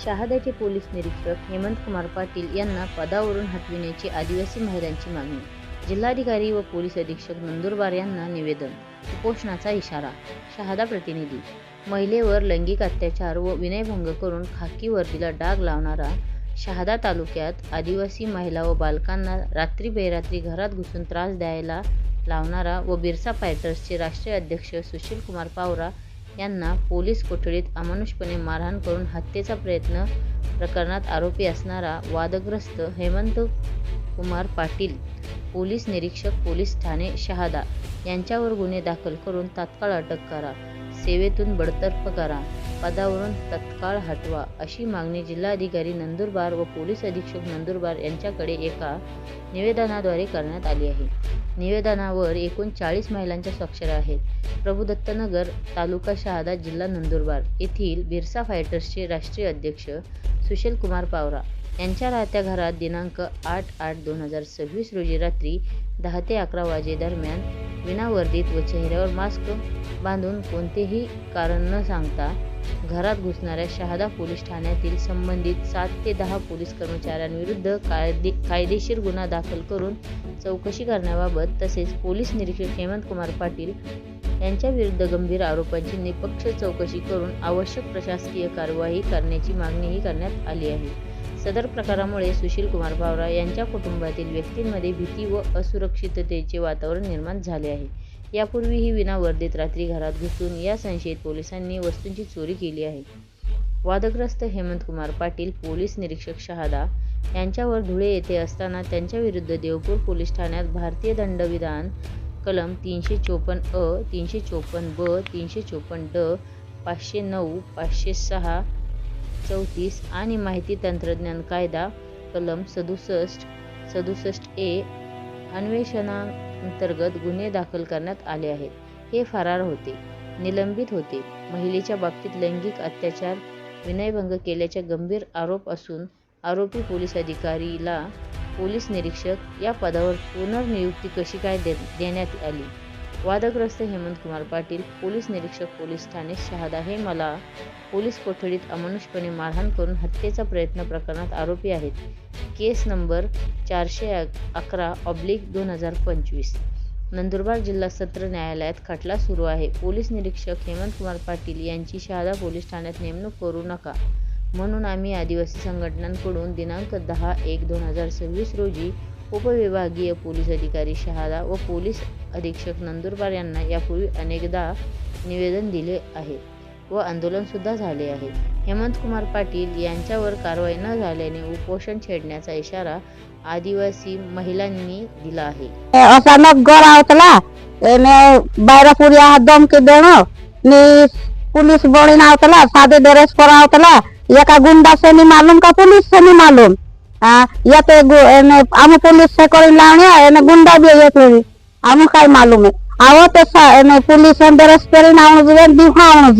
शहाद्याचे police निरीक्षक हेमंत कुमार पाटील यांना पदावरून हटविण्याची आदिवासी महिलांची मागणी. जिल्हाधिकारी व पोलीस अधीक्षक नंदुरबार यांना निवेदन. उपोषणाचा इशारा. शहादा प्रतिनिधी. महिलेवर लैंगिक अत्याचार व विनयभंग करून खाकी वर्दीला डाग लावणारा, शहादा तालुक्यात आदिवासी महिला व बालकांना रात्री बेरात्री घरात घुसून त्रास द्यायला लावणारा व बिरसा फायटर्सचे राष्ट्रीय अध्यक्ष सुशील कुमार पावरा यांना पोलीस कोठडीत अमानुषपणे मारहाण करून हत्येचा प्रयत्न प्रकरणात आरोपी असणारा वादग्रस्त हेमंत कुमार पाटील, पोलीस निरीक्षक, पोलीस ठाणे शहादा यांच्यावर गुन्हे दाखल करून तात्काळ अटक करा, सेवेतून बडतर्फ करा, पदावरून तत्काळ हटवा, अशी मागणी जिल्हाधिकारी नंदुरबार व पोलीस अधीक्षक नंदुरबार यांच्याकडे एका निवेदनाद्वारे करण्यात आली आहे. निवेदनावर एकूण 40 महिलांच्या स्वाक्षऱ्या आहेत. प्रभुदत्तनगर, तालुका शहादा, जिल्हा नंदुरबार येथील बिरसा फायटर्सचे राष्ट्रीय अध्यक्ष सुशील कुमार पावरा यांच्या राहत्या घरात दिनांक 8/8/2026 रोजी रात्री 10 ते 11 वाजेदरम्यान विनावर्दीत व चेहऱ्यावर मास्क बांधून कोणतेही कारण न सांगता घरात घुसणाऱ्या शहादा पोलीस ठाण्यातील संबंधित 7 ते 10 पोलीस कर्मचाऱ्यांविरुद्ध कायदेशीर गुन्हा दाखल करून चौकशी करण्याबाबत तसेच पोलीस निरीक्षक हेमंत कुमार पाटील यांच्या विरुद्ध गंभीर आरोपांची निष्पक्ष चौकशी करून आवश्यक प्रशासकीय कार्यवाही करण्याची मागणीही करण्यात आली आहे. सदर प्रकारामुळे सुशील कुमार पावरा यांच्या कुटुंबातील व्यक्तींमध्ये भीती व असुरक्षिततेचे वातावरण निर्माण झाले आहे. यापूर्वीही विनावर्दीत रात्री घरात घुसून या संशयित पोलिसांनी वस्तूंची चोरी केली आहे. वादग्रस्त हेमंत कुमार पाटील, पोलीस निरीक्षक शहादा यांच्यावर धुळे येथे असताना त्यांच्याविरुद्ध देवपूर पोलीस ठाण्यात भारतीय दंडविधान कलम 354 अ, 354 ब, 354 ड, 509, 506, 34 आणि माहिती तंत्रज्ञान कायदा कलम 67, 67 ए अन्वेषणांतर्गत गुन्हे दाखल करण्यात आले आहेत. हे फरार होते, निलंबित होते. महिलेच्या बाबतीत लैंगिक अत्याचार, विनयभंग केल्याचे गंभीर आरोप असून आरोपी पोलीस अधिकारीला पोलीस निरीक्षक या पदावर पुनर्नियुक्ती कशी काय देण्यात आली. वादग्रस्त हेमंत कुमार पाटील, पोलीस निरीक्षक, पोलीस ठाणे शहादा हे मला पोलीस कोठडीत अमानुषपणे मारहाण करून हत्येचा प्रयत्न प्रकरणात आरोपी आहेत. केस नंबर 411/2025. नंदुरबार जिल्हा सत्र न्यायालयात खटला सुरू आहे. पोलीस निरीक्षक हेमंत कुमार पाटील यांची शहादा पोलीस ठाण्यात नेमणूक करू नका म्हणून आम्ही आदिवासी संघटनांकडून दिनांक 10/1/2026 रोजी उपविभागीय पोलीस अधिकारी शहादा व पोलीस अधीक्षक नंदुरबार यांना यापूर्वी अनेकदा निवेदन दिले आहे व आंदोलन सुद्धा झाले आहे. हेमंत कुमार पाटील यांच्यावर कारवाई न झाल्याने उपोषण छेडण्याचा इशारा आदिवासी महिलांनी दिला आहे. अचानक घर आवतला बायरापुरी दम के देनो नी पुलिस बड़ी आवतला सादे ड्रेस पर आवतला एका गुंडा से नहीं मालूम का पुलिस से नहीं मालूम या तो आम पुलिस से कर लाने गुंडा भी ये तो आम काय मालूम है आवत पुलिस ड्रेस पर दिखा